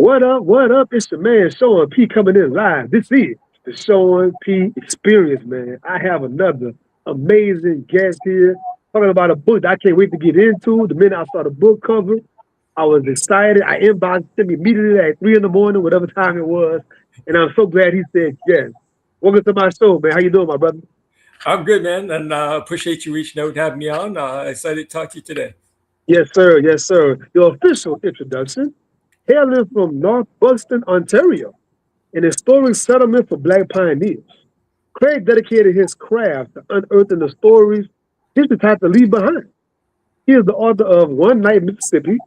What up? What up? It's the man Sean P coming in live. This is the Sean P Experience, man. I have another amazing guest here talking about a book that I can't wait to get into. The minute I saw the book cover, I was excited. I inboxed him immediately at 3 in the morning, whatever time it was. And I'm so glad he said yes. Welcome to my show, man. How you doing, my brother? I'm good, man, and appreciate you reaching out and having me on. Excited to talk to you today. Yes, sir. Yes, sir. Your official introduction, hailing from North Buxton, Ontario, an historic settlement for Black pioneers. Craig dedicated his craft to unearthing the stories history had to leave behind. He is the author of One Night Mississippi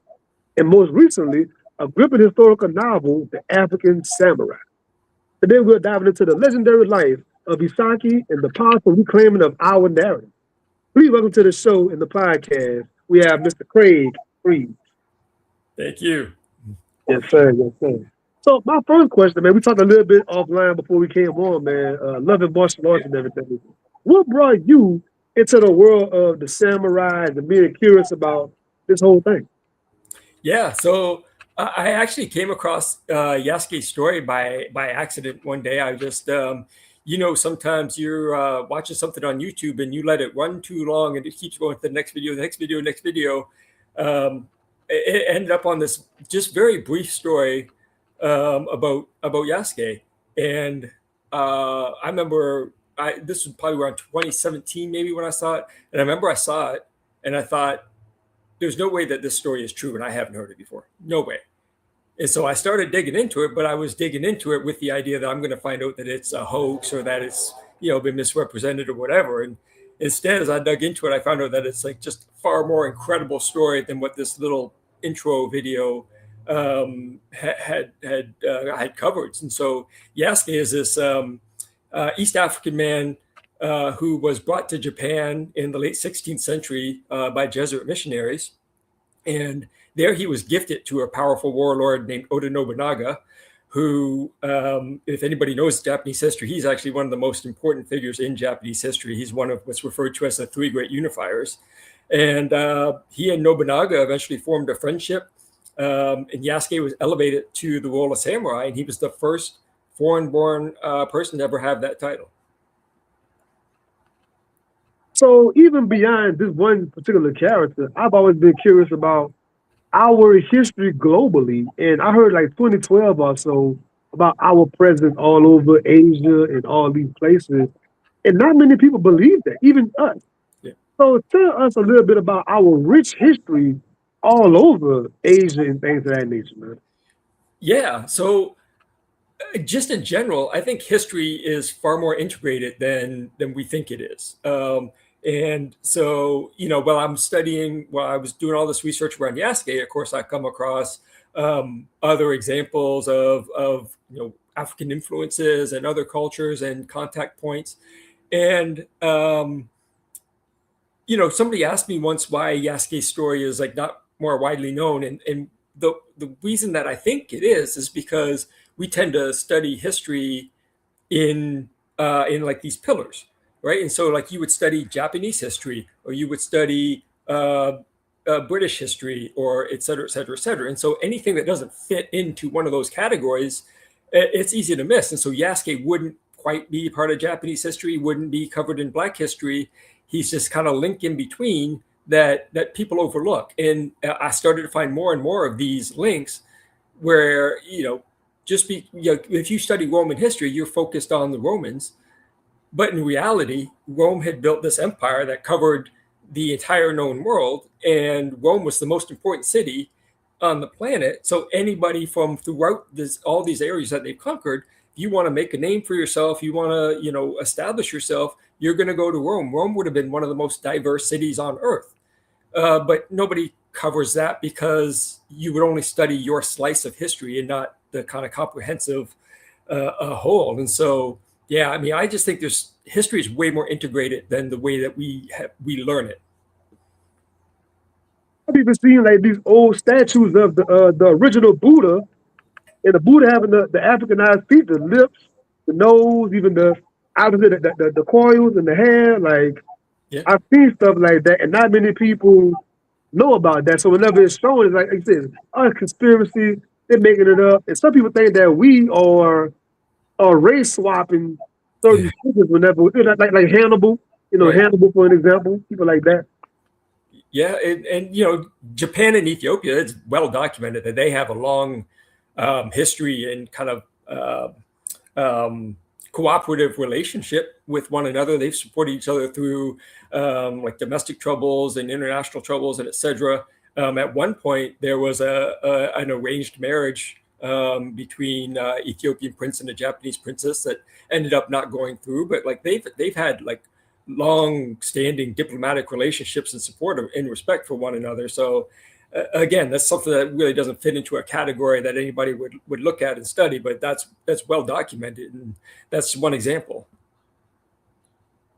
and most recently, a gripping historical novel, The African Samurai. Today we're diving into the legendary life of Isaki and the powerful reclaiming of our narrative. Please welcome to the show and the podcast. We have Mr. Craig Freed. Thank you. Yes, sir. Yes, sir. So my first question, man, we talked a little bit offline before we came on, man. Loving martial arts and everything. What brought you into the world of the samurai and being curious about this whole thing? Yeah, so I actually came across Yasuke's story by accident one day. I just, sometimes you're watching something on YouTube and you let it run too long and it keeps going to the next video, the next video, next video. It ended up on this just very brief story about Yasuke, and I remember this was probably around 2017 maybe when I saw it, and I remember I saw it and I thought there's no way that this story is true and I haven't heard it before. No way. And so I started digging into it, but I was digging into it with the idea that I'm going to find out that it's a hoax or that it's, been misrepresented or whatever. And instead, as I dug into it, I found out that it's like just far more incredible story than what this little intro video had covered. And so Yasuke is this East African man who was brought to Japan in the late 16th century by Jesuit missionaries. And there he was gifted to a powerful warlord named Oda Nobunaga, who, if anybody knows Japanese history, he's actually one of the most important figures in Japanese history. He's one of what's referred to as the three great unifiers. And he and Nobunaga eventually formed a friendship. And Yasuke was elevated to the role of samurai, and he was the first foreign-born person to ever have that title. So even beyond this one particular character, I've always been curious about our history globally. And I heard like 2012 or so about our presence all over Asia and all these places. And not many people believe that, even us. Yeah. So tell us a little bit about our rich history all over Asia and things of that nature, man. Yeah. So just in general, I think history is far more integrated than we think it is. And so, while I was doing all this research around Yasuke, of course, I come across other examples of African influences and other cultures and contact points. And, somebody asked me once why Yasuke's story is like not more widely known. And the reason that I think it is because we tend to study history in like these pillars. Right. And so like you would study Japanese history or you would study British history or et cetera, et cetera, et cetera. And so anything that doesn't fit into one of those categories, it's easy to miss. And so Yasuke wouldn't quite be part of Japanese history, wouldn't be covered in Black history. He's just kind of linked in between that people overlook. And I started to find more and more of these links where, if you study Roman history, you're focused on the Romans. But in reality, Rome had built this empire that covered the entire known world, and Rome was the most important city on the planet. So anybody from throughout all these areas that they've conquered, you want to make a name for yourself, you want to, establish yourself, you're going to go to Rome. Rome would have been one of the most diverse cities on earth. But nobody covers that because you would only study your slice of history and not the kind of comprehensive whole. And so, yeah, I mean, I just think history is way more integrated than the way that we learn it. I've even seen like these old statues of the original Buddha, and the Buddha having the Africanized feet, the lips, the nose, even the opposite, the coils and the hair. Like, yeah. I've seen stuff like that, and not many people know about that. So whenever it's shown, it's like it says, a conspiracy. they're making it up. And some people think that we are race swapping certain figures whenever, like Hannibal, Right. Hannibal for an example, people like that. Yeah, and Japan and Ethiopia, it's well documented that they have a long history and kind of cooperative relationship with one another. They've supported each other through like domestic troubles and international troubles and etc. At one point, there was an arranged marriage between Ethiopian prince and a Japanese princess that ended up not going through. But like they've had like long-standing diplomatic relationships and support and respect for one another. So again, that's something that really doesn't fit into a category that anybody would look at and study, but that's well documented, and that's one example.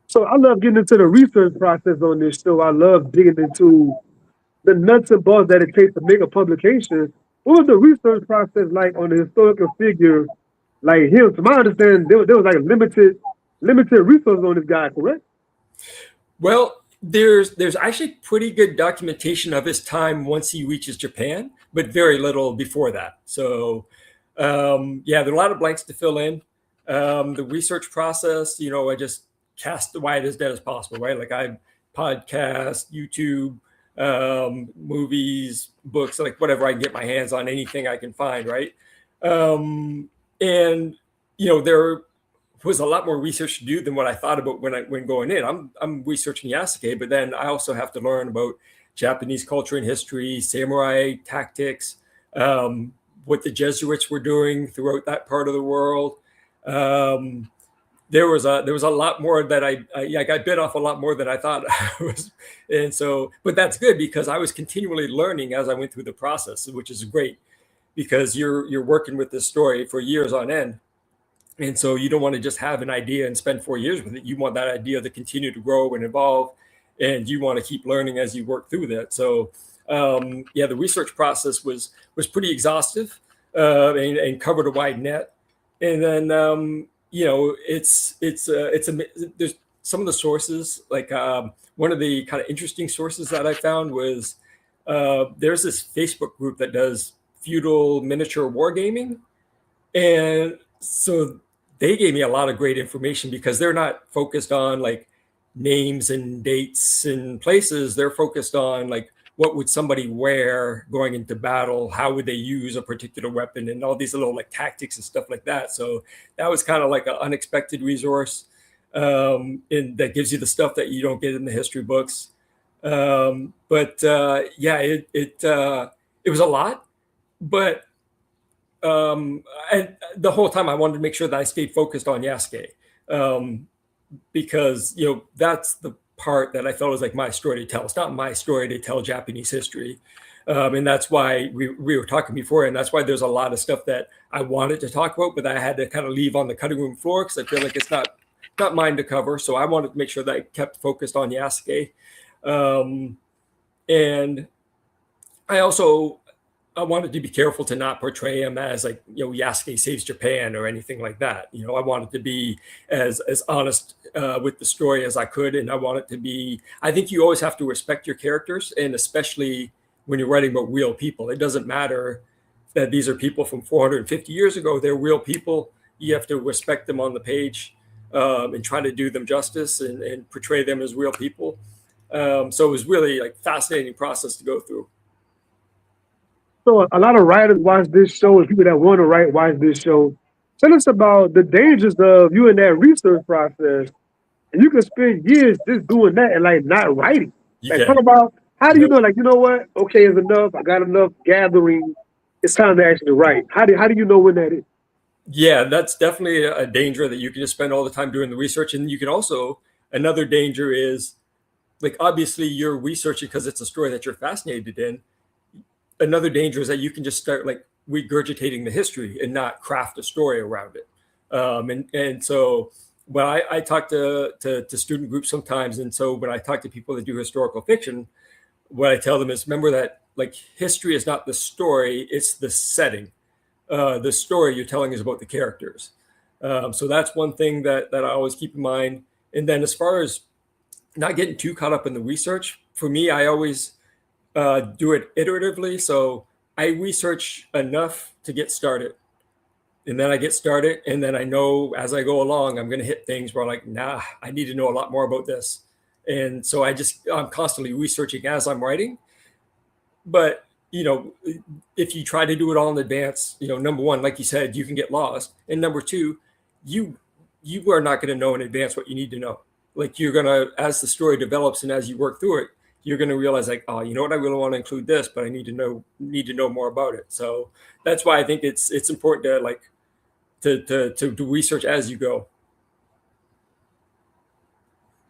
So I love getting into the research process on this show. I love digging into the nuts and bolts that it takes to make a publication. What was the research process like on the historical figure like him? To my understanding, there was like limited resources on this guy, correct? Well, there's actually pretty good documentation of his time once he reaches Japan, but very little before that. So yeah, there are a lot of blanks to fill in. The research process, I just cast the wide as dead as possible, right? Like I podcast, YouTube, movies, books, like whatever I can get my hands on, anything I can find, right? And there was a lot more research to do than what I thought about when going in. I'm researching Yasuke, but then I also have to learn about Japanese culture and history, samurai tactics, what the Jesuits were doing throughout that part of the world. There was a lot more that I got bit off a lot more than I thought I was, and so, but that's good because I was continually learning as I went through the process, which is great because you're working with this story for years on end. And so you don't want to just have an idea and spend 4 years with it. You want that idea to continue to grow and evolve, and you want to keep learning as you work through that. So yeah, the research process was pretty exhaustive and covered a wide net. And then there's some of the sources like one of the kind of interesting sources that I found was there's this Facebook group that does feudal miniature wargaming, and so they gave me a lot of great information because they're not focused on like names and dates and places. They're focused on like what would somebody wear going into battle, how would they use a particular weapon, and all these little like tactics and stuff like that. So that was kind of like an unexpected resource, and that gives you the stuff that you don't get in the history books. But yeah, it was a lot, but and the whole time I wanted to make sure that I stayed focused on Yasuke, because that's the part that I felt was like my story to tell. It's not my story to tell Japanese history, and that's why we were talking before, and that's why there's a lot of stuff that I wanted to talk about, but I had to kind of leave on the cutting room floor because I feel like it's not mine to cover. So I wanted to make sure that I kept focused on Yasuke, and I wanted to be careful to not portray him as like Yasuke saves Japan or anything like that. I wanted to be as honest with the story as I could, and I want it to be. I think you always have to respect your characters, and especially when you're writing about real people. It doesn't matter that these are people from 450 years ago. They're real people. You have to respect them on the page and try to do them justice and portray them as real people. So it was really like fascinating process to go through. So a lot of writers watch this show, and people that want to write watch this show. Tell us about the dangers of you in that research process, and you can spend years just doing that and like not writing. You Like talk can. about how do you Yep. know? Like what? Okay, is enough. I got enough gathering. It's time to actually write. How do you know when that is? Yeah, that's definitely a danger that you can just spend all the time doing the research. And you can also, another danger is like, obviously you're researching because it's a story that you're fascinated in. Another danger is that you can just start like regurgitating the history and not craft a story around it. And so when I talk to student groups sometimes, and so when I talk to people that do historical fiction, what I tell them is remember that like history is not the story, it's the setting. The story you're telling is about the characters. So that's one thing that I always keep in mind. And then as far as not getting too caught up in the research, for me, I always do it iteratively. So I research enough to get started, and then I get started, and then I know as I go along, I'm going to hit things where I'm like, nah, I need to know a lot more about this. And so I'm constantly researching as I'm writing. But, if you try to do it all in advance, number one, like you said, you can get lost. And number two, you, you are not going to know in advance what you need to know. Like you're going to, as the story develops and as you work through it, you're going to realize like, oh, you know what, I really want to include this, but I need to know more about it. So that's why I think it's important to like, to do research as you go.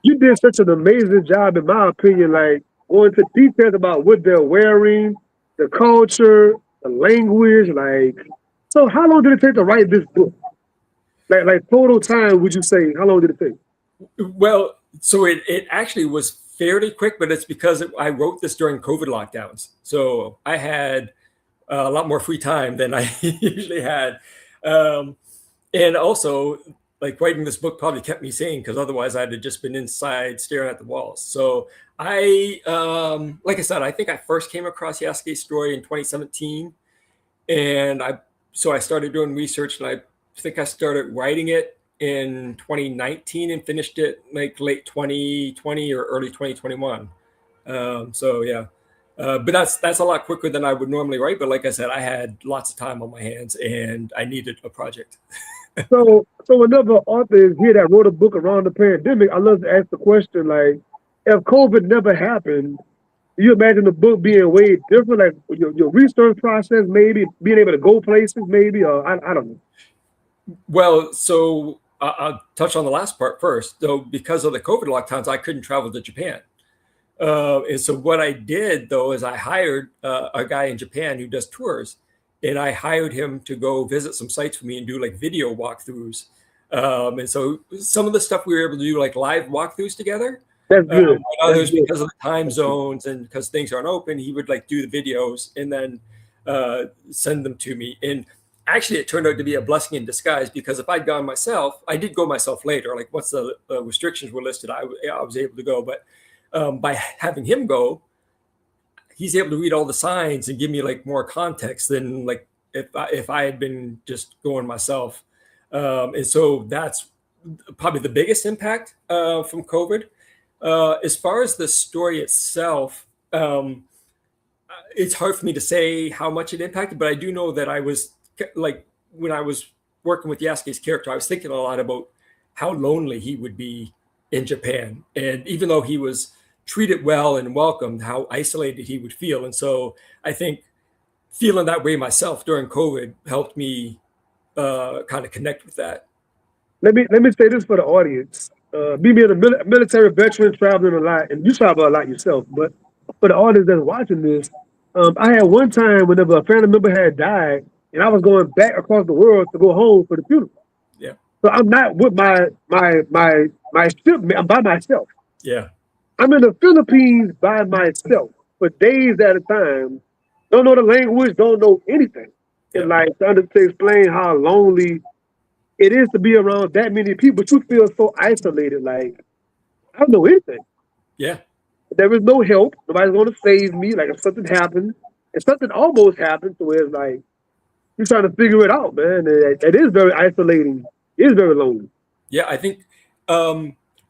You did such an amazing job, in my opinion, like going into details about what they're wearing, the culture, the language. Like, so how long did it take to write this book? Like total time, would you say? How long did it take? Well, so it actually was fairly quick, but it's because I wrote this during COVID lockdowns. So I had a lot more free time than I usually had. Um, and also, like writing this book probably kept me sane because otherwise I'd have just been inside staring at the walls. So like I said, I think I first came across Yasuke's story in 2017, and I started doing research, and I think I started writing it in 2019 and finished it like late 2020 or early 2021. So yeah, but that's a lot quicker than I would normally write. But like I said, I had lots of time on my hands and I needed a project. So another author is here that wrote a book around the pandemic. I love to ask the question, like, if COVID never happened, do you imagine the book being way different? Like your research process, maybe being able to go places, maybe, or I don't know. Well, so I'll touch on the last part first. So because of the COVID lockdowns, I couldn't travel to Japan. And so what I did though is I hired a guy in Japan who does tours, and I hired him to go visit some sites for me and do like video walkthroughs. And so some of the stuff we were able to do like live walkthroughs together. That's good. That's Others, good. because of the time zones and because things aren't open, he would like do the videos and then send them to me. And actually, it turned out to be a blessing in disguise because if I'd gone myself, I did go myself later. Like once the restrictions were listed, I was able to go. But by having him go, he's able to read all the signs and give me like more context than like if I had been just going myself. And so that's probably the biggest impact from COVID. As far as the story itself, it's hard for me to say how much it impacted, but I do know that I was like when I was working with Yasuke's character, I was thinking a lot about how lonely he would be in Japan, and even though he was treated well and welcomed, how isolated he would feel. And so I think feeling that way myself during COVID helped me kind of connect with that. Let me say this for the audience. Me being a military veteran, traveling a lot, and you travel a lot yourself. But for the audience that's watching this, I had one time whenever a family member had died, and I was going back across the world to go home for the funeral. Yeah. So I'm not with my shipmate. I'm by myself. Yeah. I'm in the Philippines by myself for days at a time. Don't know the language, don't know anything. Yeah. And like to explain how lonely it is to be around that many people, but you feel so isolated. Like I don't know anything. Yeah. There is no help. Nobody's going to save me. Like if something happens, if something almost happens, so it's like you're trying to figure it out, man. It is very isolating. It is very lonely. Yeah. I think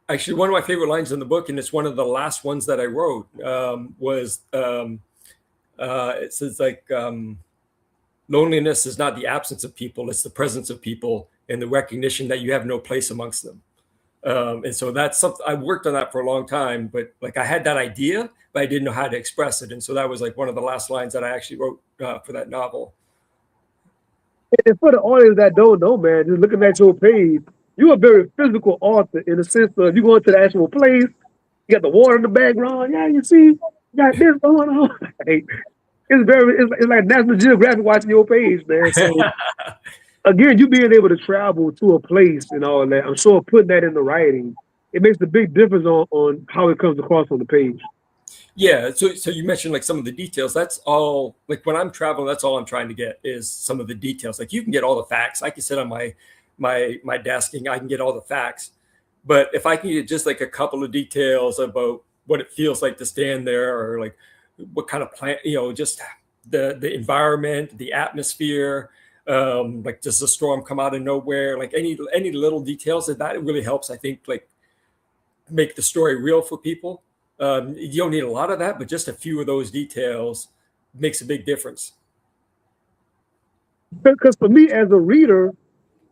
actually one of my favorite lines in the book, and it's one of the last ones that I wrote, was it says like loneliness is not the absence of people; it's the presence of people and the recognition that you have no place amongst them. And so that's something I worked on that for a long time, but like I had that idea, but I didn't know how to express it. And so that was like one of the last lines that I actually wrote for that novel. And for the audience that don't know, man, just looking at your page, you're a very physical author in the sense of you go into the actual place, you got the water in the background. Yeah, you see, you got this going on. Like, it's like National Geographic watching your page, man. So again, you being able to travel to a place and all that, I'm sure putting that in the writing, it makes a big difference on how it comes across on the page. Yeah. So you mentioned like some of the details. That's all like when I'm traveling, that's all I'm trying to get is some of the details. Like you can get all the facts. I can sit on my desk and I can get all the facts. But if I can get just like a couple of details about what it feels like to stand there or like what kind of plant, just the environment, the atmosphere. Like, does the storm come out of nowhere? Like any little details that really helps, I think, like make the story real for people. You don't need a lot of that, but just a few of those details makes a big difference. Because for me as a reader,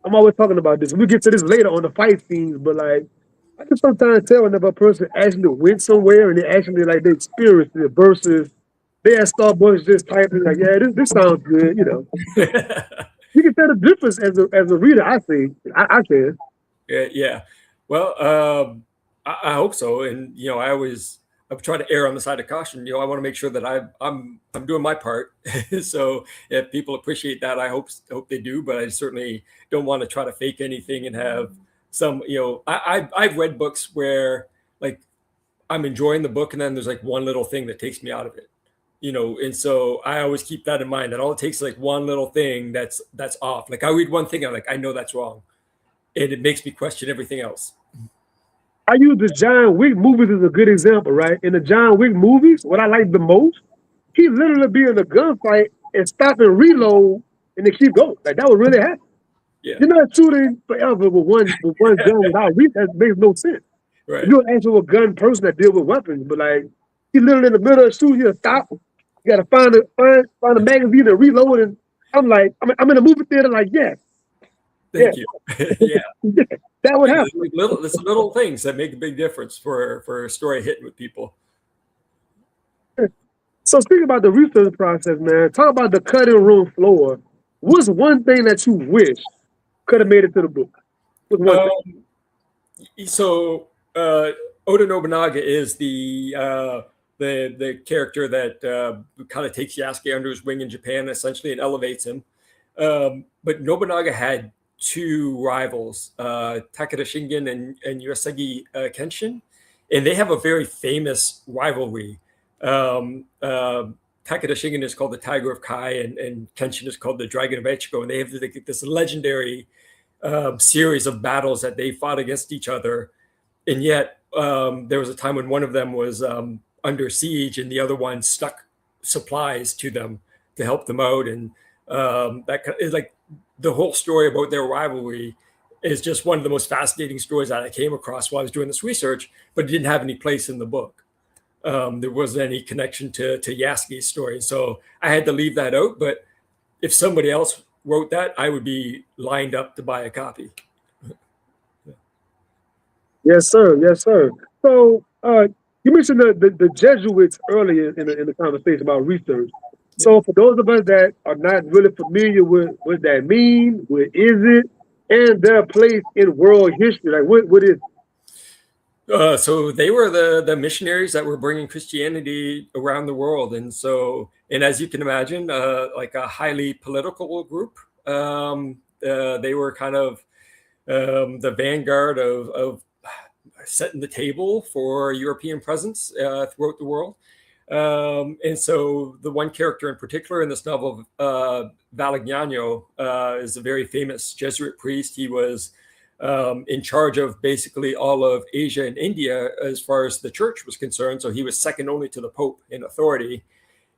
I'm always talking about this. We get to this later on the fight scenes, but like I can sometimes tell whenever a person actually went somewhere and they actually like they experienced it versus they at Starbucks just typing like, yeah, this sounds good, you know. You can tell the difference as a reader. I think I can. Yeah. Well, I hope so. And I try to err on the side of caution. I want to make sure that I'm doing my part. So if people appreciate that, I hope they do. But I certainly don't want to try to fake anything and have some. I've read books where like I'm enjoying the book, and then there's like one little thing that takes me out of it. And so I always keep that in mind. That all it takes is like one little thing that's off. Like I read one thing, I'm like, I know that's wrong, and it makes me question everything else. I use the John Wick movies as a good example, right? In the John Wick movies, what I like the most, he literally be in a gunfight and stop and reload and then keep going. Like that would really happen. Yeah. You're not shooting forever with one gun without reach. That makes no sense. If Right. you're an actual gun person that deal with weapons, but like he literally in the middle of shooting, he'll stop. You gotta find a magazine and reload. And I'm like, I'm in a movie theater, like, yes, yeah, Thank you. Yeah. yeah, that would happen. It's little things that make a big difference for a story hitting with people. So speaking about the research process, man, talk about the cutting room floor. What's one thing that you wish could have made it to the book? What's one thing? So Oda Nobunaga is the character that kind of takes Yasuke under his wing in Japan, essentially, and elevates him. But Nobunaga had two rivals, Takeda Shingen and Yosagi Kenshin, and they have a very famous rivalry. Takeda Shingen is called the Tiger of Kai, and Kenshin is called the Dragon of Ichigo, and they have this legendary series of battles that they fought against each other. And yet there was a time when one of them was under siege and the other one stuck supplies to them to help them out. And that is like the whole story about their rivalry is just one of the most fascinating stories that I came across while I was doing this research, but it didn't have any place in the book. There wasn't any connection to Yasuke's story. So I had to leave that out. But if somebody else wrote that, I would be lined up to buy a copy. Yes, sir. Yes, sir. So you mentioned the Jesuits earlier in the conversation about research. So for those of us that are not really familiar with what that means, what is it, and their place in world history, like what is it? So they were the missionaries that were bringing Christianity around the world, and as you can imagine, like a highly political group. They were kind of the vanguard of setting the table for European presence throughout the world. And so the one character in particular in this novel, Valignano, is a very famous Jesuit priest. He was in charge of basically all of Asia and India as far as the church was concerned. So he was second only to the Pope in authority.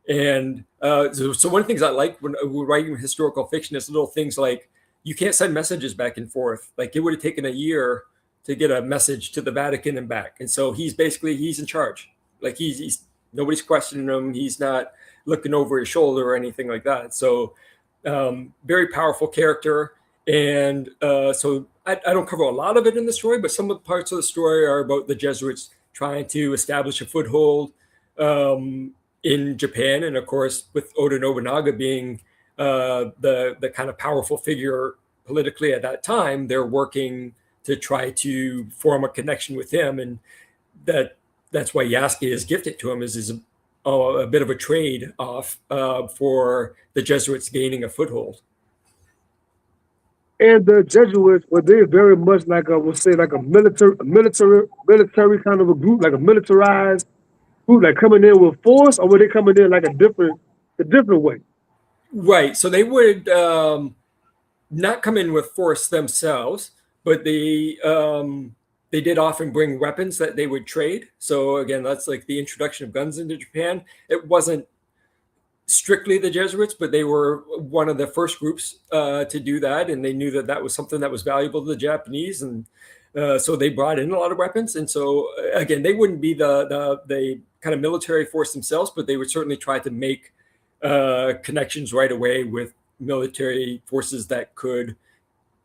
And so one of the things I like when we're writing historical fiction is little things like you can't send messages back and forth. Like it would have taken a year to get a message to the Vatican and back. And so he's in charge. Like he's nobody's questioning him. He's not looking over his shoulder or anything like that. So very powerful character. And so I don't cover a lot of it in the story, but some of the parts of the story are about the Jesuits trying to establish a foothold in Japan. And of course, with Oda Nobunaga being the kind of powerful figure politically at that time, they're working to try to form a connection with him. And that's why Yasuke is gifted to him is a bit of a trade off for the Jesuits gaining a foothold. And the Jesuits were they very much like I would say like a military kind of a group, like a militarized group, like coming in with force, or were they coming in like a different way? Right. So they would not come in with force themselves, but they did often bring weapons that they would trade. So again, that's like the introduction of guns into Japan. It wasn't strictly the Jesuits, but they were one of the first groups to do that, and they knew that that was something that was valuable to the Japanese, and so they brought in a lot of weapons. And so again, they wouldn't be the kind of military force themselves, but they would certainly try to make connections right away with military forces that could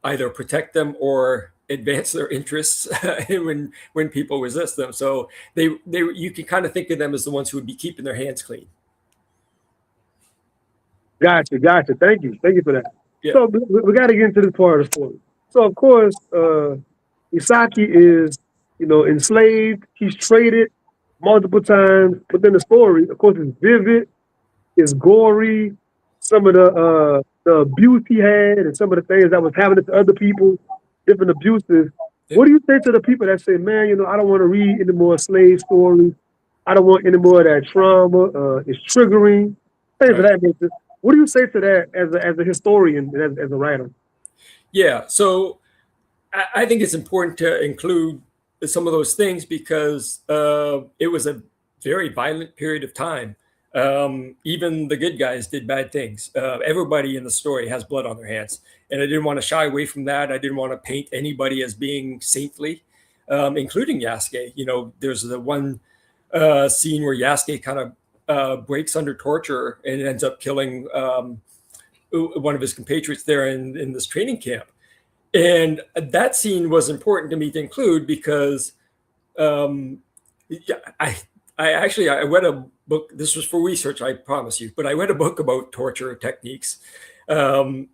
either protect them or advance their interests when people resist them. So they you can kind of think of them as the ones who would be keeping their hands clean. Gotcha, gotcha. Thank you for that. Yeah. So we got to get into this part of the story. So of course, Isaki is, enslaved. He's traded multiple times. But then the story, of course, is vivid, it's gory. Some of the abuse he had, and some of the things that was happening to other people, different abuses. What do you say to the people that say, "Man, I don't want to read any more slave stories. I don't want any more of that trauma. It's triggering." Things of Right. that nature. What do you say to that as a historian and as a writer? Yeah. So I think it's important to include some of those things because it was a very violent period of time. Even the good guys did bad things. Everybody in the story has blood on their hands. And I didn't want to shy away from that. I didn't want to paint anybody as being saintly, including Yasuke. There's the one scene where Yasuke kind of breaks under torture and ends up killing one of his compatriots there in this training camp. And that scene was important to me to include because yeah, I read a book. This was for research, I promise you, but I read a book about torture techniques. And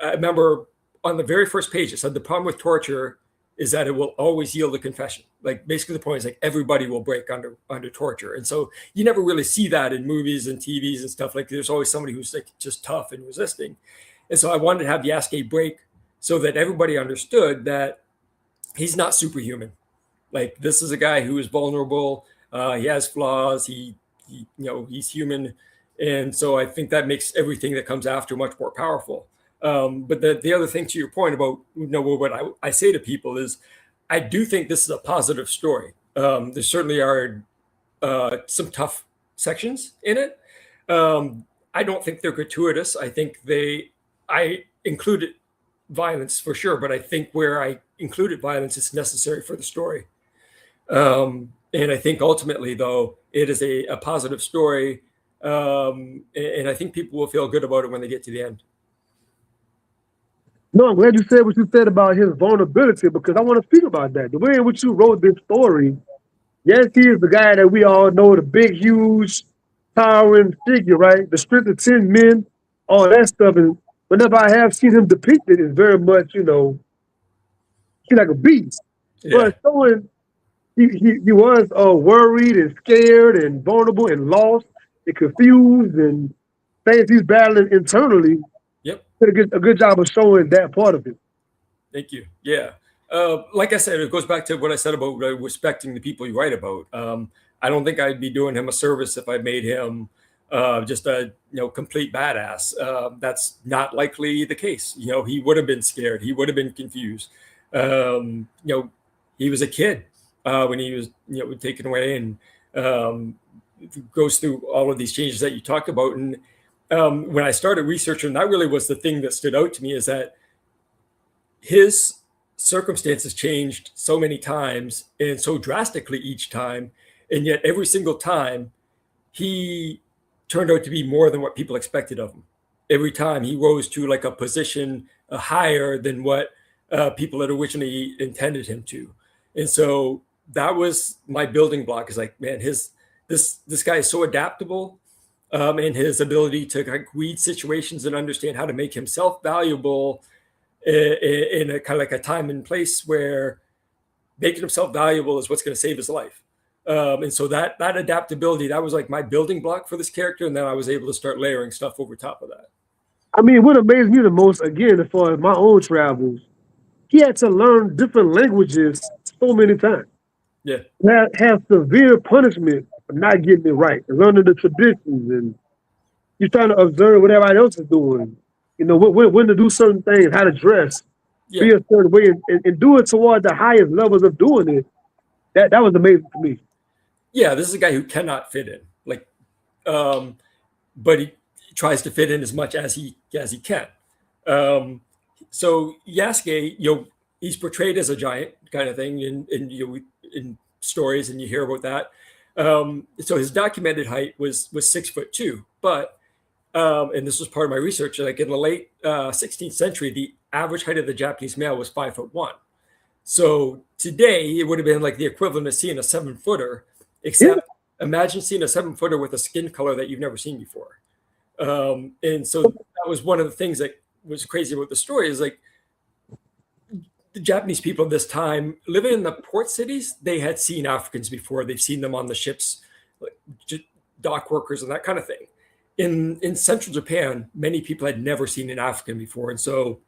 I remember on the very first page, it said the problem with torture is that it will always yield a confession. Like basically the point is like everybody will break under torture. And so you never really see that in movies and TVs and stuff. Like there's always somebody who's like just tough and resisting. And so I wanted to have Yasuke break so that everybody understood that he's not superhuman. Like this is a guy who is vulnerable. He has flaws. He's human, and so I think that makes everything that comes after much more powerful. But the other thing to your point about what I say to people is, I do think this is a positive story. There certainly are some tough sections in it. I don't think they're gratuitous. I think I included violence for sure, but I think where I included violence is necessary for the story. And I think ultimately, though, it is a positive story. And I think people will feel good about it when they get to the end. No, I'm glad you said what you said about his vulnerability because I want to speak about that. The way in which you wrote this story, yes, he is the guy that we all know, the big, huge, towering figure, right? The strength of 10 men, all that stuff. And whenever I have seen him depicted, it's very much, he's like a beast. Yeah. But showing he was worried and scared and vulnerable and lost and confused and things he's battling internally. Yep. Did a good job of showing that part of it. Thank you. Yeah. Like I said, it goes back to what I said about respecting the people you write about. I don't think I'd be doing him a service if I made him just a complete badass. That's not likely the case. He would have been scared. He would have been confused. He was a kid when he was taken away and goes through all of these changes that you talked about. And when I started researching, that really was the thing that stood out to me is that his circumstances changed so many times and so drastically each time. And yet every single time he turned out to be more than what people expected of him. Every time he rose to like a position higher than what people had originally intended him to. And so that was my building block is like, man, this guy is so adaptable and his ability to like, read situations and understand how to make himself valuable in a kind of like a time and place where making himself valuable is what's going to save his life. And so that adaptability, that was like my building block for this character. And then I was able to start layering stuff over top of that. I mean, what amazed me the most, again, as far as my own travels, he had to learn different languages so many times. Yeah. Have severe punishment for not getting it right, and learning the traditions, and you're trying to observe what everybody else is doing. When to do certain things, how to dress, be a certain way, and do it toward the highest levels of doing it. That was amazing to me. Yeah, this is a guy who cannot fit in. Like, but he tries to fit in as much as he can. Um, so Yasuke, he's portrayed as a giant kind of thing in stories, and you hear about that. So his documented height was 6'2", but and this was part of my research. Like in the late 16th century, the average height of the Japanese male was 5'1". So today it would have been like the equivalent of seeing a 7-footer, Yeah. except imagine seeing a 7-footer with a skin color that you've never seen before. And so that was one of the things that was crazy about the story is like the Japanese people at this time living in the port cities, they had seen Africans before. They've seen them on the ships, like dock workers and that kind of thing. In central Japan, many people had never seen an African before. And so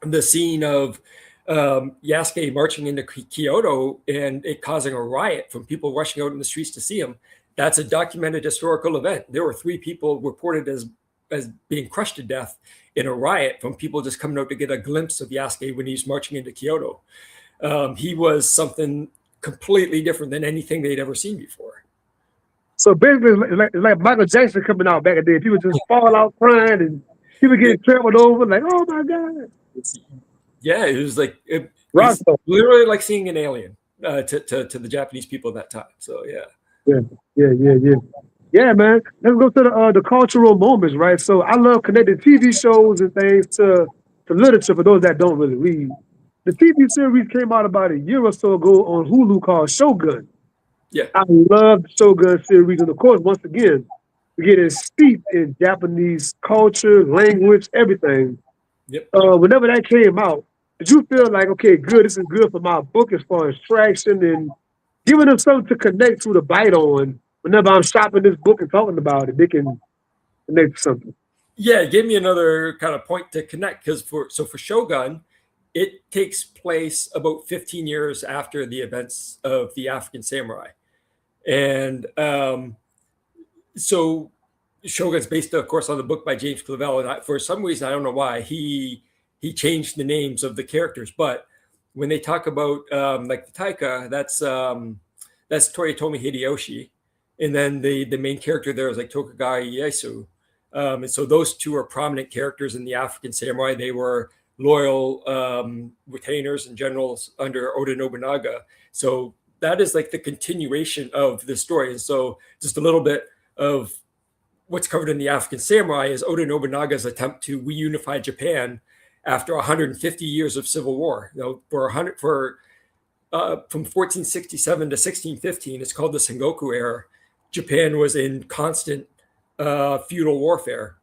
the scene of Yasuke marching into Kyoto and it causing a riot from people rushing out in the streets to see him, that's a documented historical event. There were 3 people reported as being crushed to death in a riot from people just coming out to get a glimpse of Yasuke when he's marching into Kyoto. He was something completely different than anything they'd ever seen before. So basically, it's like Michael Jackson coming out back in the day. People just fall out crying and people getting trampled over. Like, oh my God. Yeah, it was like it's Rockstar. literally like seeing an alien to the Japanese people at that time. So yeah. Yeah, yeah. Yeah, man. Let's go to the cultural moments, right? So I love connecting TV shows and things to literature for those that don't really read. The TV series came out about a year or so ago on Hulu called Shogun. Yeah. I love the Shogun series, and of course, once again, we get it steeped in Japanese culture, language, everything. Yep. Whenever that came out, did you feel like, okay, good, this is good for my book as far as traction and giving them something to connect to, the bite on? Whenever I'm shopping this book and talking about it, they can connect to something. Yeah, it gave me another kind of point to connect because for Shogun, it takes place about 15 years after the events of the African samurai, and so Shogun's based, of course, on the book by James Clavell, and for some reason I don't know why he changed the names of the characters, but when they talk about like the Taika, that's Toyotomi Hideyoshi, and then the main character there is like Tokugawa Ieyasu. And so those 2 are prominent characters in the African samurai. They were loyal retainers and generals under Oda Nobunaga. So that is like the continuation of the story. And so just a little bit of what's covered in the African samurai is Oda Nobunaga's attempt to reunify Japan after 150 years of civil war. From 1467 to 1615, it's called the Sengoku era. Japan was in constant feudal warfare,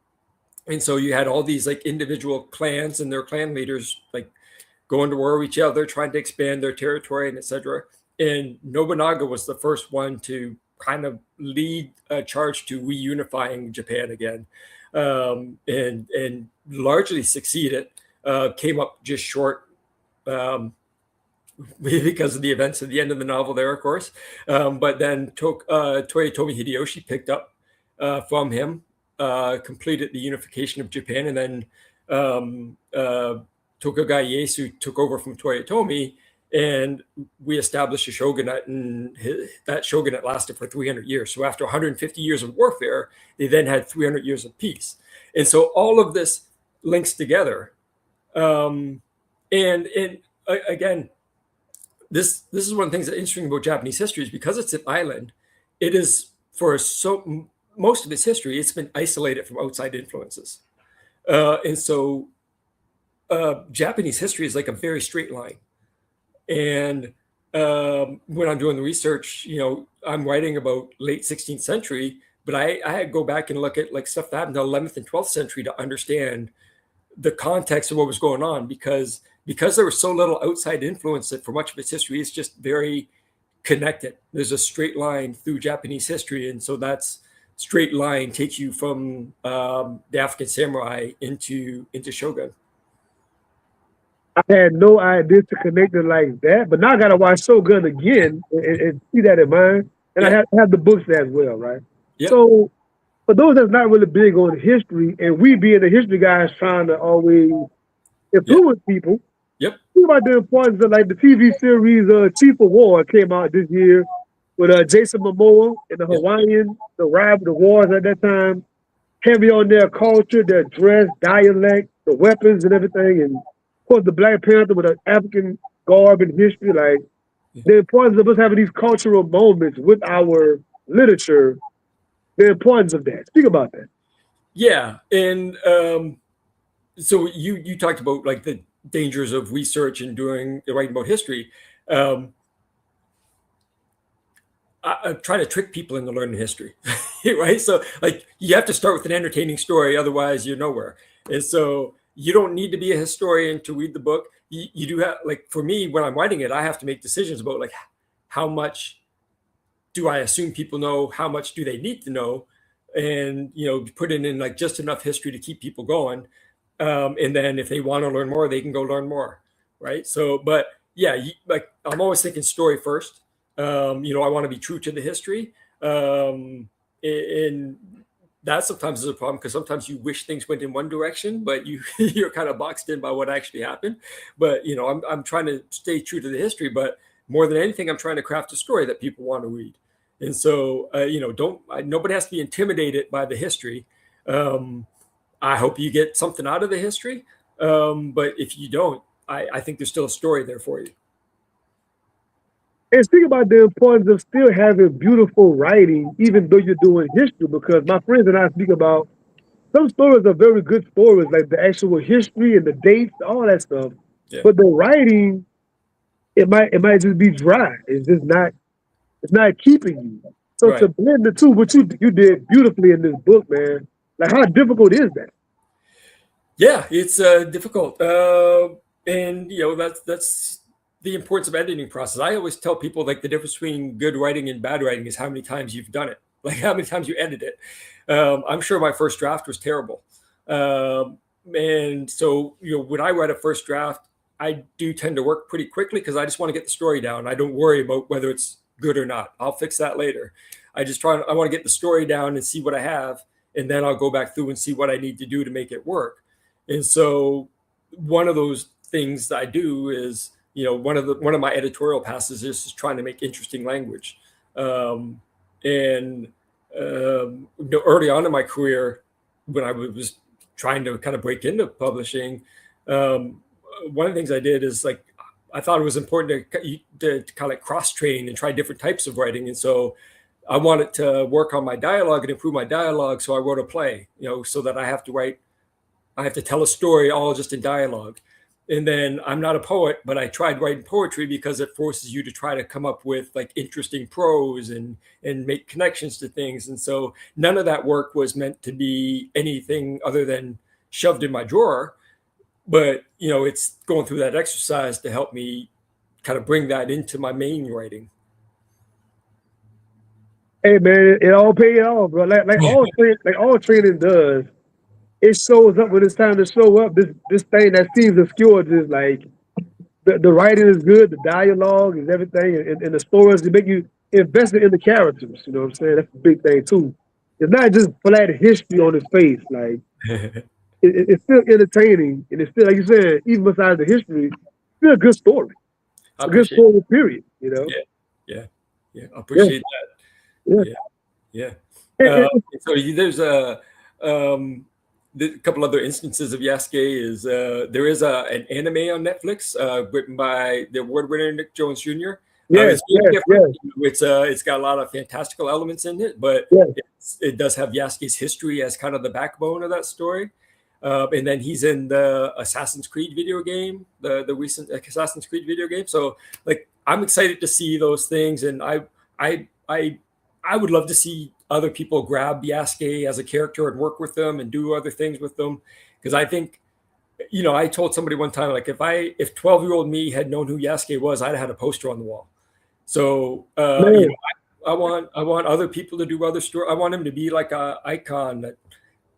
and so you had all these like individual clans and their clan leaders like going to war with each other, trying to expand their territory and etc. And Nobunaga was the first one to kind of lead a charge to reunifying Japan again, and largely succeeded. Came up just short because of the events at the end of the novel there, of course. But then Toyotomi Hideyoshi picked up from him, completed the unification of Japan, and then Tokugawa Ieyasu took over from Toyotomi, and we established a shogunate, and that shogunate lasted for 300 years. So after 150 years of warfare, they then had 300 years of peace. And so all of this links together. And again, this is one of the things that's interesting about Japanese history is because it's an island, it is for most of its history, it's been isolated from outside influences. And so Japanese history is like a very straight line. And when I'm doing the research, I'm writing about late 16th century, but I had to go back and look at like stuff that happened in the 11th and 12th century to understand the context of what was going on, because there was so little outside influence that for much of its history, it's just very connected. There's a straight line through Japanese history. And so that's straight line takes you from the African samurai into Shogun. I had no idea to connect it like that, but now I gotta watch Shogun again and see that in mind. And I have the books as well, right? Yeah. So for those that's not really big on history, and we being the history guys trying to always influence people, Yep. think about the importance of like the TV series Chief of War came out this year with Jason Momoa and the Hawaiian, the wars at that time. heavy on their culture, their dress, dialect, the weapons and everything. And of course, the Black Panther with an African garb and history, like the importance of us having these cultural moments with our literature, the importance of that. Speak about that. Yeah, and so you talked about like the dangers of research and doing writing about history. Um, I'm trying to trick people into learning history, right? So like you have to start with an entertaining story, otherwise you're nowhere. And so you don't need to be a historian to read the book. You do have, like for me when I'm writing it, I have to make decisions about like how much do I assume people know, how much do they need to know, and put in like just enough history to keep people going. And then if they want to learn more, they can go learn more, right? So, but yeah, like I'm always thinking story first. I want to be true to the history, and that sometimes is a problem because sometimes you wish things went in one direction, but you're kind of boxed in by what actually happened. But I'm trying to stay true to the history, but more than anything, I'm trying to craft a story that people want to read. And so, nobody has to be intimidated by the history. Um, I hope you get something out of the history. But if you don't, I think there's still a story there for you. And speak about the importance of still having beautiful writing, even though you're doing history, because my friends and I speak about some stories are very good stories, like the actual history and the dates, all that stuff. Yeah. But the writing, it might just be dry. It's not keeping you. So to Right. blend the two, what you did beautifully in this book, man. Like how difficult is that? Yeah, it's difficult, and that's the importance of editing process. I always tell people like the difference between good writing and bad writing is how many times you've done it, like how many times you edit it. I'm sure my first draft was terrible, and so when I write a first draft, I do tend to work pretty quickly because I just want to get the story down. I don't worry about whether it's good or not. I'll fix that later. I want to get the story down and see what I have, and then I'll go back through and see what I need to do to make it work. And so one of those things that I do is, one of my editorial passes is just trying to make interesting language. And early on in my career, when I was trying to kind of break into publishing, one of the things I did is like I thought it was important to kind of cross train and try different types of writing. And so I wanted to work on my dialogue and improve my dialogue. So I wrote a play, so that I have to tell a story all just in dialogue. And then I'm not a poet, but I tried writing poetry because it forces you to try to come up with like interesting prose and make connections to things. And so none of that work was meant to be anything other than shoved in my drawer. But it's going through that exercise to help me kind of bring that into my main writing. Hey man, it all paid off, bro. Like all training does. It shows up when it's time to show up. This thing that seems obscure, just like the writing is good, the dialogue is everything, and the stories to make you invested in the characters. You know what I'm saying? That's the big thing too. It's not just flat history on his face. Like I it's still entertaining, and it's still like you said, even besides the history, it's still a good story. A good appreciate story. Period. You know? it. Yeah. Yeah. I Yeah. appreciate Yeah. that. Yeah. Yeah. And, So there's a couple other instances of Yasuke. Is there is an anime on Netflix written by the award winner Nick Jones Jr. yes. It's very Yes. different. Yes. It's got a lot of fantastical elements in it, but Yes. it does have Yasuke's history as kind of the backbone of that story. And then he's in the Assassin's Creed video game, the recent Assassin's Creed video game. So like I'm excited to see those things, and I would love to see other people grab Yasuke as a character and work with them and do other things with them. Because I think, I told somebody one time, like if 12-year-old me had known who Yasuke was, I'd have had a poster on the wall. So Man. I want other people to do other stories. I want him to be like a icon that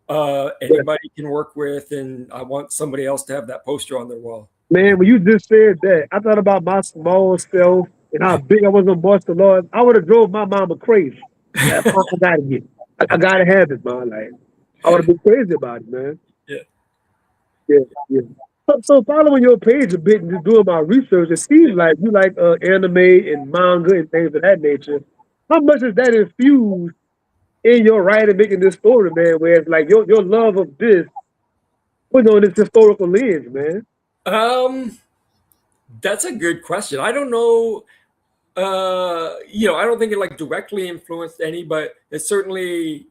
Yeah. anybody can work with, and I want somebody else to have that poster on their wall. Man, when you just said that, I thought about my small self and how big I was on Boston Lord. I would have drove my mama crazy. Like, Mom, I gotta get it. I gotta have it, man. Like I would have been crazy about it, man. Yeah. Yeah, yeah. So following your page a bit and just doing my research, it seems like you like anime and manga and things of that nature. How much is that infused in your writing, making this story, man, where it's like your love of this put on this historical lens, man. Um, that's a good question. I don't know. I don't think it like directly influenced any, but it certainly,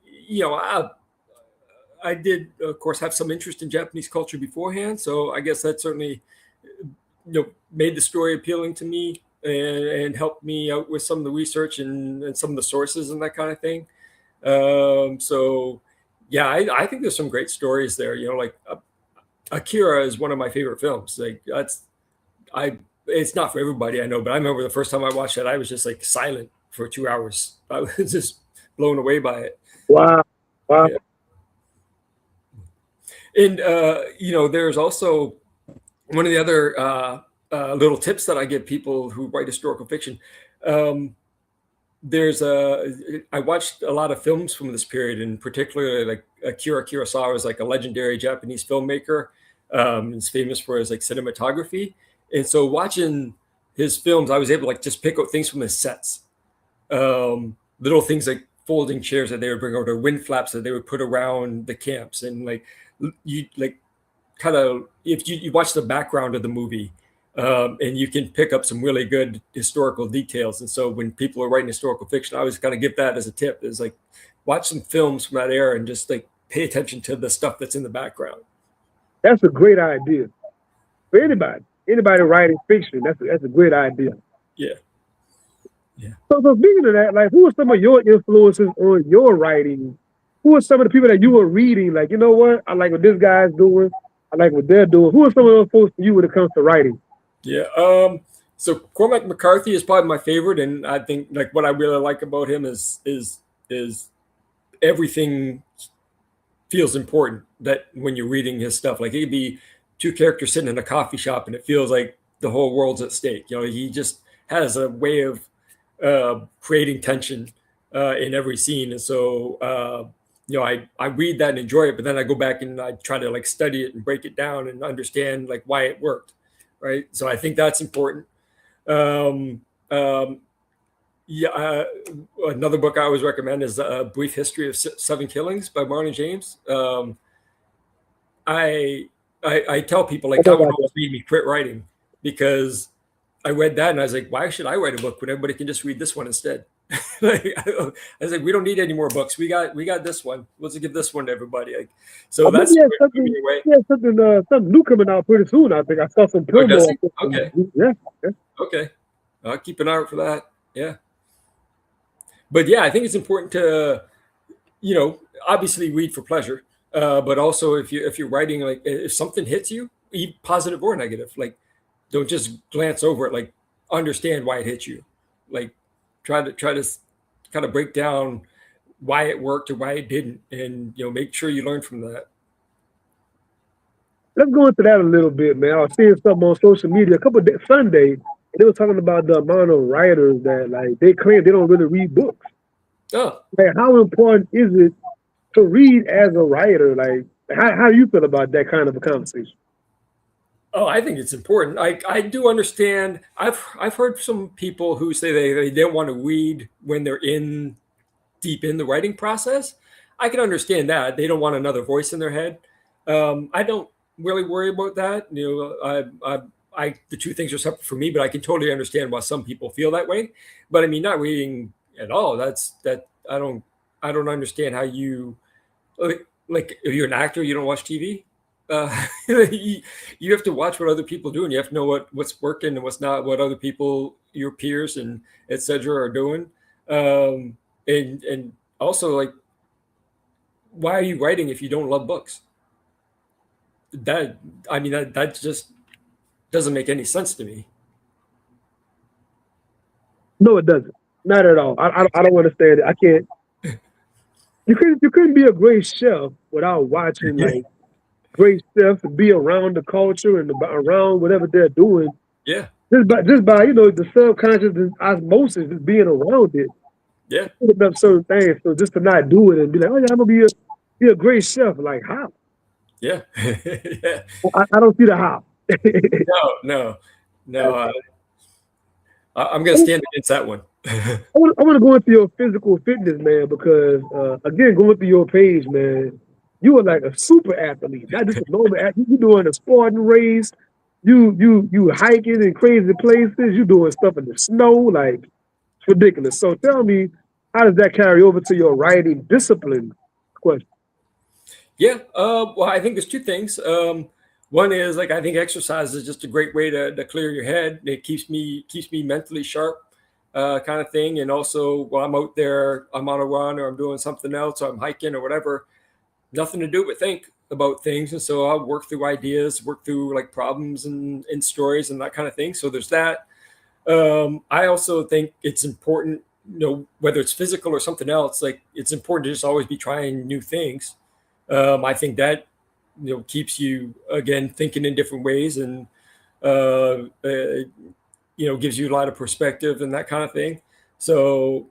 I did, of course, have some interest in Japanese culture beforehand. So I guess that certainly, made the story appealing to me and helped me out with some of the research and some of the sources and that kind of thing. So, yeah, I think there's some great stories there. Like Akira is one of my favorite films. Like I, it's not for everybody, I know, but I remember the first time I watched that, I was just like silent for 2 hours. I was just blown away by it. Wow, wow. Yeah. And there's also one of the other little tips that I give people who write historical fiction. Um, I watched a lot of films from this period, and particularly like Akira Kurosawa is like a legendary Japanese filmmaker. He's famous for his like cinematography, and so watching his films, I was able to like just pick out things from his sets, little things like folding chairs that they would bring over, wind flaps that they would put around the camps, and like you like kind of if you watch the background of the movie, and you can pick up some really good historical details. And so when people are writing historical fiction, I always kind of give that as a tip: is like watch some films from that era and just like pay attention to the stuff that's in the background. That's a great idea for anybody. Anybody writing fiction, that's a great idea. Yeah, yeah. So speaking of that, like, who are some of your influences on your writing? Who are some of the people that you were reading? Like, you know what? I like what this guy's doing. I like what they're doing. Who are some of those folks for you when it comes to writing? Yeah. So Cormac McCarthy is probably my favorite, and I think like what I really like about him is everything feels important. That when you're reading his stuff, like it could be two characters sitting in a coffee shop, and it feels like the whole world's at stake. He just has a way of creating tension in every scene, and so I read that and enjoy it, but then I go back and I try to like study it and break it down and understand like why it worked. Right. So I think that's important. Um, um, yeah. Another book I always recommend is A Brief History of Seven Killings by Marlon James. I, I tell people like that would always made me quit writing because I read that and I was like, why should I write a book when everybody can just read this one instead? Like, I was like, we don't need any more books. We got this one. Let's give this one to everybody. Like, so that's something new coming out pretty soon. I think I saw some promo. Okay. Yeah. Okay. I'll keep an eye out for that. Yeah. But yeah, I think it's important to, obviously read for pleasure, but also if you're writing, like if something hits you, positive or negative, like don't just glance over it. Like understand why it hit you. Like try to kind of break down why it worked or why it didn't, and make sure you learn from that. Let's go into that a little bit, man. I was seeing something on social media a couple of days, Sunday, and they were talking about the amount of writers that like they claim they don't really read books. Oh, like how important is it to read as a writer? Like how do you feel about that kind of a conversation? Oh, I think it's important. I do understand. I've heard some people who say they don't want to read when they're deep in the writing process. I can understand that. They don't want another voice in their head. I don't really worry about that. The two things are separate for me, but I can totally understand why some people feel that way. But I mean, not reading at all. I don't understand how you like if you're an actor, you don't watch TV. You have to watch what other people do, and you have to know what's working and what's not, what other people, your peers and etc. are doing. And also, like, why are you writing if you don't love books? That just doesn't make any sense to me. No, it doesn't. Not at all. I don't understand it. I can't. You couldn't be a great chef without watching like great chefs and be around the culture and around whatever they're doing. Yeah. Just by the subconscious osmosis, just being around it. Yeah. Putting up certain things. So just to not do it and be like, oh yeah, I'm gonna be a great chef. Like how? Yeah. Yeah. I don't see the how. No. I'm gonna stand against that one. I want to go into your physical fitness, man, because again, going through your page, man, you are like a super athlete, not just a normal athlete. You doing a Spartan race, you hiking in crazy places, you doing stuff in the snow, like it's ridiculous. So tell me, how does that carry over to your writing discipline question? Yeah. Well, I think there's two things. One is like I think exercise is just a great way to clear your head. It keeps me mentally sharp, kind of thing. And also, while I'm out there, I'm on a run or I'm doing something else, or I'm hiking or whatever. Nothing to do but think about things, and so I'll work through ideas, work through like problems and stories and that kind of thing. So there's that. I also think it's important, whether it's physical or something else, like it's important to just always be trying new things. I think that keeps you again thinking in different ways and gives you a lot of perspective and that kind of thing. So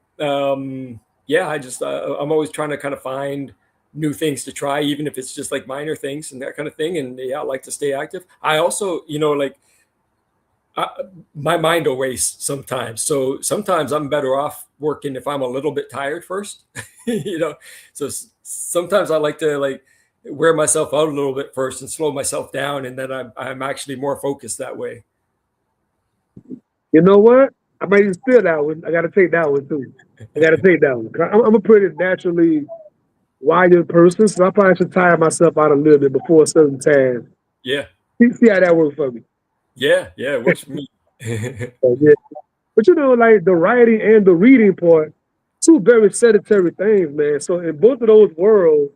yeah, I'm always trying to kind of find new things to try, even if it's just like minor things and that kind of thing. And yeah, I like to stay active. I also, like I, my mind will race sometimes. So sometimes I'm better off working if I'm a little bit tired first, you know. So sometimes I like to like wear myself out a little bit first and slow myself down, and then I'm actually more focused that way. You know what? I might even steal that one. I got to take that one too. I got to take that one. I'm a pretty naturally wired person, so I probably should tire myself out a little bit before a certain task. Yeah, See how that works for me. yeah, it works for me. So, yeah. But like the writing and the reading part, two very sedentary things, man. So in both of those worlds,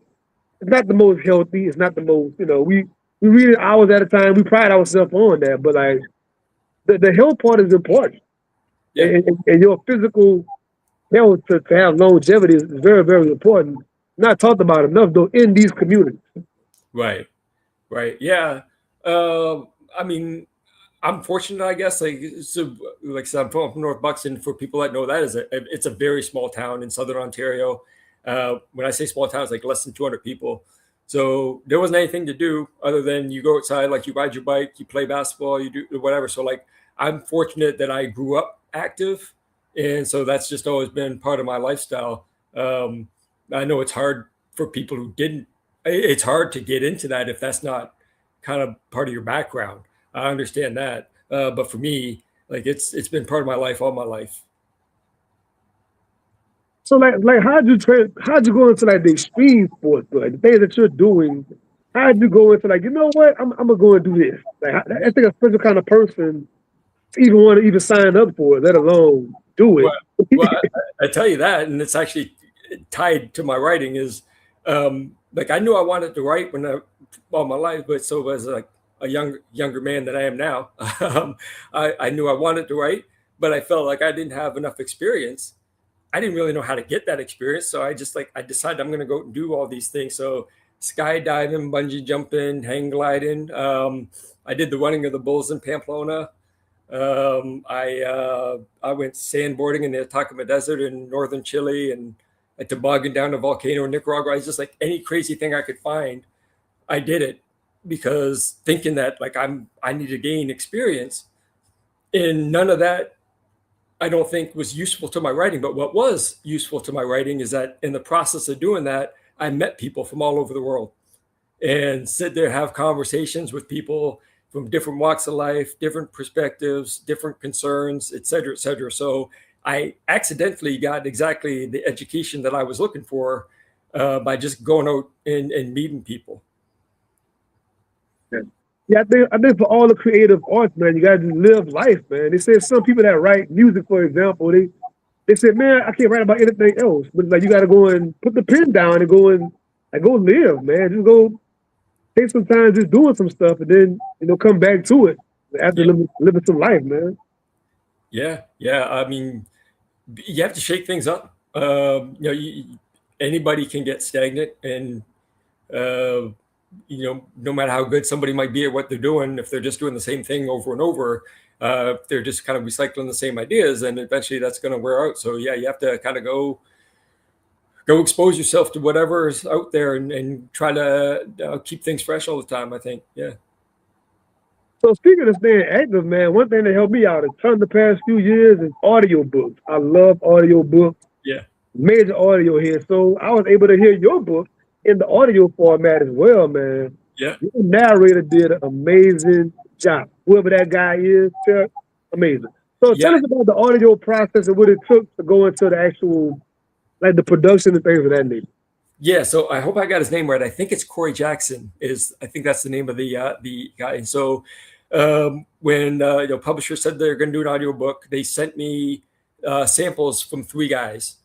it's not the most healthy. It's not the most, we read it hours at a time. We pride ourselves on that, but like the health part is important, Yeah, and your physical health to have longevity is very, very important. Not talked about enough though in these communities. right, right. Yeah. I mean, I'm fortunate, I guess. Like I said, I'm from North Buxton. For people that know that, it's a very small town in southern Ontario. When I say small town, it's like less than 200 people. So there wasn't anything to do other than you go outside, like you ride your bike, you play basketball, you do whatever. So like I'm fortunate that I grew up active, and so that's just always been part of my lifestyle. Um, I know it's hard for people who didn't. It's hard to get into that if that's not kind of part of your background. I understand that, but for me, like it's been part of my life all my life. So like how'd you go into like the extreme sports, like the things that you're doing? How'd you go into like, you know what, I'm gonna go and do this? Like I think a special kind of person to even want to even sign up for it, let alone do Well, it. well, I tell you that, and it's actually tied to my writing. Is like I knew I wanted to write when all my life, but so as like a younger man that I am now, I knew I wanted to write, but I felt like I didn't have enough experience. I didn't really know how to get that experience. So I decided I'm going to go and do all these things. So skydiving, bungee jumping, hang gliding. I did the running of the bulls in Pamplona. I went sandboarding in the Atacama Desert in northern Chile, and I tobogganed down a volcano in Nicaragua. I was just like any crazy thing I could find. I did it because thinking that like I need to gain experience, and none of that I don't think was useful to my writing. But what was useful to my writing is that in the process of doing that, I met people from all over the world and sit there, have conversations with people from different walks of life, different perspectives, different concerns, et cetera, et cetera. So I accidentally got exactly the education that I was looking for by just going out and meeting people. Yeah, I think for all the creative arts, man, you gotta just live life, man. They say some people that write music, for example, they say, man, I can't write about anything else. But like you gotta go and put the pen down and go and like go live, man. Just go take some time just doing some stuff and then come back to it after Yeah, living some life, man. yeah. I mean, you have to shake things up. Anybody can get stagnant, and uh, no matter how good somebody might be at what they're doing, if they're just doing the same thing over and over, if they're just kind of recycling the same ideas, then eventually that's going to wear out. So yeah, you have to kind of go expose yourself to whatever's out there and try to keep things fresh all the time. I think, yeah. So speaking of staying active, man, one thing that helped me out a ton the past few years is audiobooks. I love audiobooks, Yeah. major audio here. So I was able to hear your book in the audio format as well, man. Yeah. Your narrator did an amazing job. Whoever that guy is, amazing. So Yeah. tell us about the audio process and what it took to go into the actual, like the production and things of that nature. Yeah, so I hope I got his name right. I think it's Corey Jackson. I think that's the name of the guy. And so when publisher said they're going to do an audiobook, they sent me samples from three guys,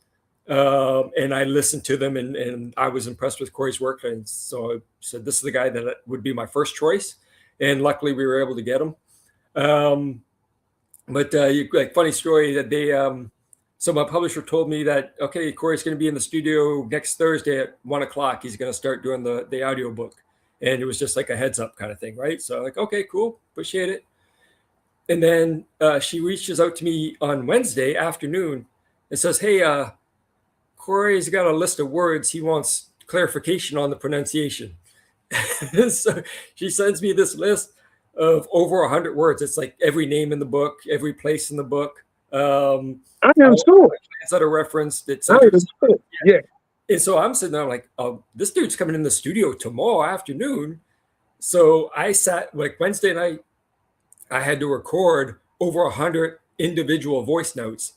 and I listened to them, and I was impressed with Corey's work. And so I said, this is the guy that would be my first choice. And luckily, we were able to get him. But like funny story that so my publisher told me that, okay, Corey's going to be in the studio next Thursday at 1:00. He's going to start doing the audio book. And it was just like a heads up kind of thing, right? So like, okay, cool, appreciate it. And then she reaches out to me on Wednesday afternoon and says, hey, Corey's got a list of words. He wants clarification on the pronunciation. So she sends me this list of over 100 words. It's like every name in the book, every place in the book. I am all sure. plants that are referenced, I etc. am sure. Yeah. And so I'm sitting there like, oh, this dude's coming in the studio tomorrow afternoon. So I sat like Wednesday night, I had to record over 100 individual voice notes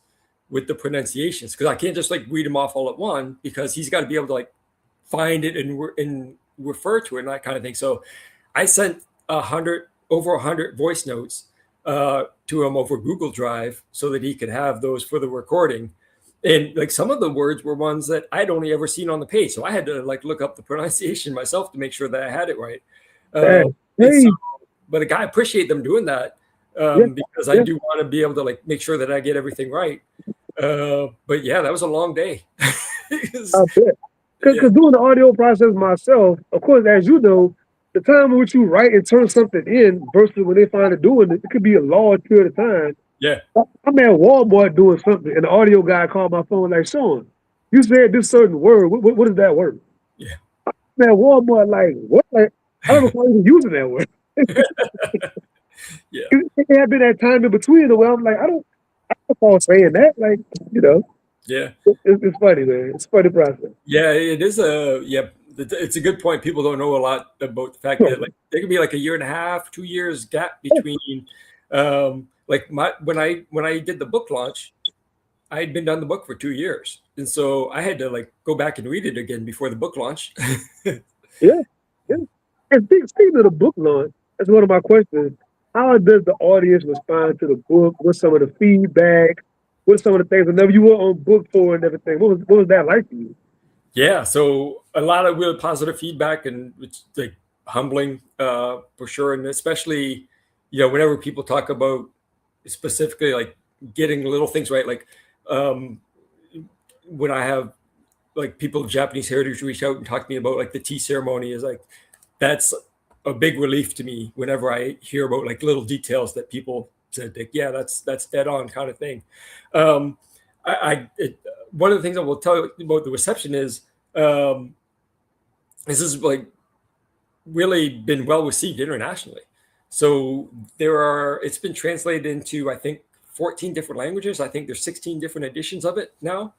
with the pronunciations because I can't just like read them off all at one because he's got to be able to like find it and refer to it and that kind of thing. So I sent over 100 voice notes to him over Google Drive so that he could have those for the recording. And like some of the words were ones that I'd only ever seen on the page. So I had to like look up the pronunciation myself to make sure that I had it right. Hey. So, but I appreciate them doing that because I do want to be able to like make sure that I get everything right. But yeah, that was a long day. I bet. Because doing the audio process myself, of course, as you know, the time in which you write and turn something in versus when they find it doing it, it could be a large period of time. Yeah. I'm at Walmart doing something, and the audio guy called my phone like, Sean, you said this certain word. What is that word? Yeah. I'm at Walmart like, what? Like, I don't know if I'm even using that word. Yeah. It had been that time in between where I'm like, I don't know saying that. Like, you know. Yeah. It's funny, man. It's a funny process. Yeah, it is it's a good point. People don't know a lot about the fact that like there could be like a year and a half, 2 years gap between like when I did the book launch, I had been done the book for 2 years. And so I had to like go back and read it again before the book launch. Yeah. And speaking of the book launch, that's one of my questions. How does the audience respond to the book? What's some of the feedback? What are some of the things? Whenever you were on book tour and everything, what was that like for you? Yeah, so a lot of really positive feedback, and it's like humbling for sure. And especially, whenever people talk about specifically like getting little things right, like when I have like people of Japanese heritage reach out and talk to me about like the tea ceremony, is like that's a big relief to me whenever I hear about like little details that people said, like, yeah, that's dead on kind of thing. One of the things I will tell you about the reception is this is like really been well received internationally. So it's been translated into, I think, 14 different languages. I think there's 16 different editions of it now.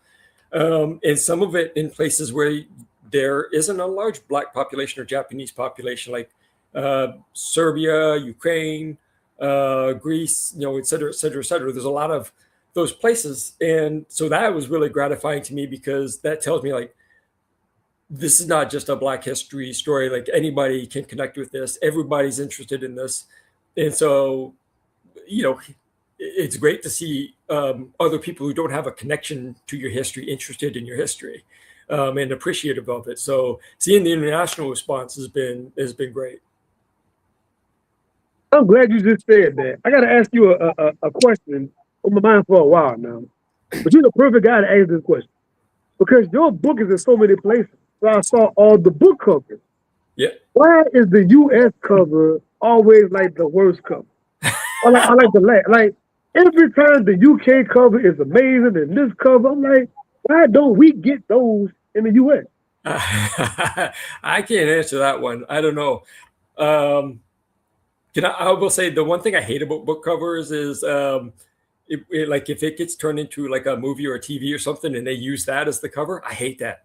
And some of it in places where there isn't a large Black population or Japanese population, like Serbia, Ukraine, Greece, et cetera, et cetera, et cetera. There's a lot of those places. And so that was really gratifying to me because that tells me like, this is not just a Black history story. Like anybody can connect with this. Everybody's interested in this. And so, it's great to see other people who don't have a connection to your history interested in your history and appreciative of it. So seeing the international response has been great. I'm glad you just said that. I got to ask you a question on my mind for a while now. But you're the perfect guy to ask this question because your book is in so many places. So I saw all the book covers. Yeah. Why is the U.S. cover always like the worst cover? I like the last. Like every time the UK cover is amazing and this cover, I'm like, why don't we get those in the U.S.? I can't answer that one. I don't know. I will say the one thing I hate about book covers is like if it gets turned into like a movie or a TV or something and they use that as the cover, I hate that.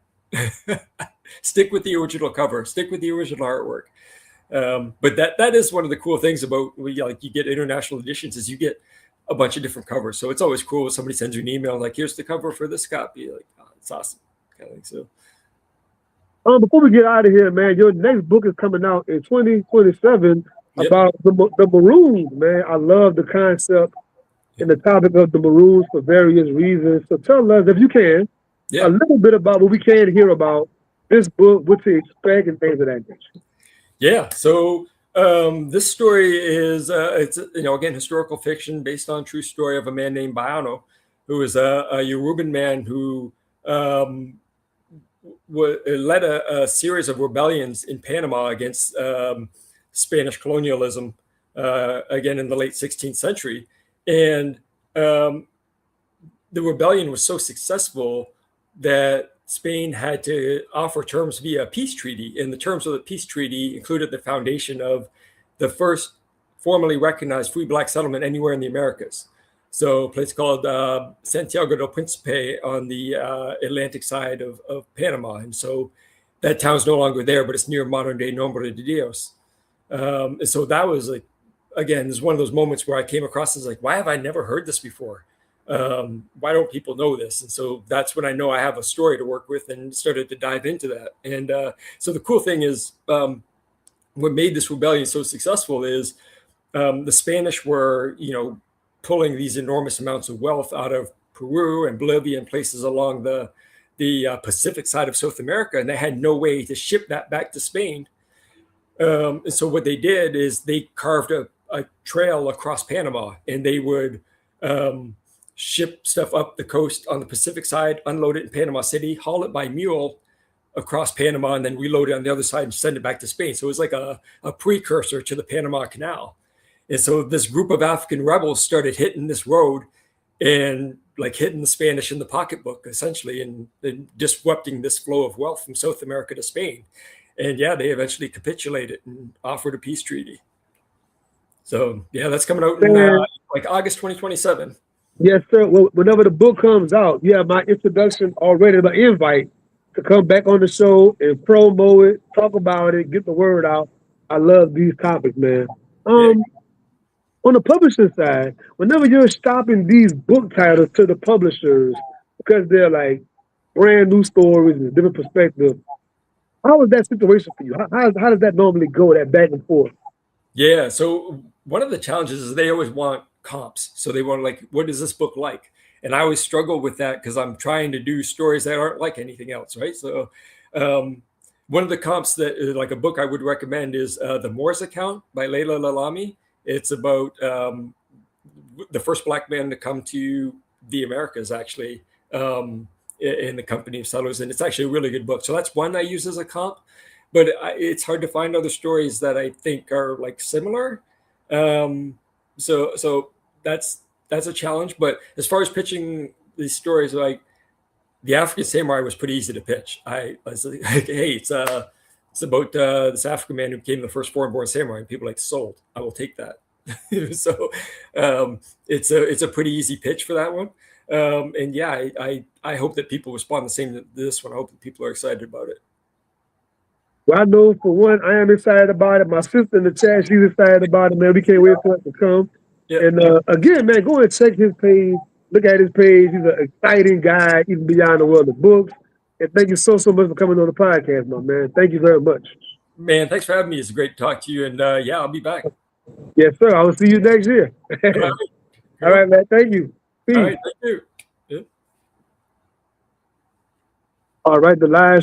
Stick with the original cover. Stick with the original artwork. But that is one of the cool things about like you get international editions is you get a bunch of different covers. So it's always cool if somebody sends you an email like, here's the cover for this copy. Like, oh, it's awesome. Kind of like so. Before we get out of here, man, your next book is coming out in 2027 Yep. about the Maroons, man. I love the concept and the topic of the Maroons for various reasons. So tell us, if you can, Yeah. a little bit about what we can hear about this book, what to expect, and things of that nature. Yeah. So this story is it's again historical fiction based on true story of a man named Bayano, who is a Yoruban man who led a series of rebellions in Panama against Spanish colonialism, again in the late 16th century. And the rebellion was so successful that Spain had to offer terms via a peace treaty. And the terms of the peace treaty included the foundation of the first formally recognized free black settlement anywhere in the Americas. So a place called Santiago del Principe on the Atlantic side of Panama. And so that town's no longer there, but it's near modern day Nombre de Dios. And so that was like, again, this is one of those moments where I came across this like, why have I never heard this before? Why don't people know this? And so that's when I know I have a story to work with and started to dive into that. And so the cool thing is what made this rebellion so successful is the Spanish were, pulling these enormous amounts of wealth out of Peru and Bolivia and places along the Pacific side of South America, and they had no way to ship that back to Spain. And so what they did is they carved a trail across Panama, and they would ship stuff up the coast on the Pacific side, unload it in Panama City, haul it by mule across Panama, and then reload it on the other side and send it back to Spain. So it was like a precursor to the Panama Canal. And so this group of African rebels started hitting this road and like hitting the Spanish in the pocketbook, essentially, and disrupting this flow of wealth from South America to Spain. And yeah, they eventually capitulated and offered a peace treaty. So yeah, that's coming out in like August 2027. Yes, sir. Well, whenever the book comes out, you have my introduction already, my invite to come back on the show and promo it, talk about it, get the word out. I love these topics, man. Yeah. On the publishing side, whenever you're stopping these book titles to the publishers because they're like brand new stories and different perspectives, how is that situation for you? How does that normally go, that back and forth? Yeah. So one of the challenges is they always want comps. So they want like, what is this book like? And I always struggle with that because I'm trying to do stories that aren't like anything else, right? So one of the comps that like a book I would recommend is The Moors Account by Leila Lalami. It's about the first black man to come to the Americas, actually, in the company of settlers. And it's actually a really good book. So that's one I use as a comp. But it's hard to find other stories that I think are like similar. So that's a challenge. But as far as pitching these stories, like the African Samurai was pretty easy to pitch. I was like, hey, it's about this African man who became the first foreign-born samurai, and people like sold. I will take that. So it's a pretty easy pitch for that one. And yeah, I hope that people respond the same to this one. I hope that people are excited about it. Well, I know for one, I am excited about it. My sister in the chat, she's excited about it, man. We can't wait for it to come. Yeah. And again, man, go and check his page. Look at his page. He's an exciting guy, even beyond the world of books. And thank you so much for coming on the podcast, my man. Thank you very much. Man, thanks for having me. It's great to talk to you. And yeah, I'll be back. Yes, sir. I will see you next year. All right, man. Thank you. Peace. All right, thank you. Yeah. All right, the live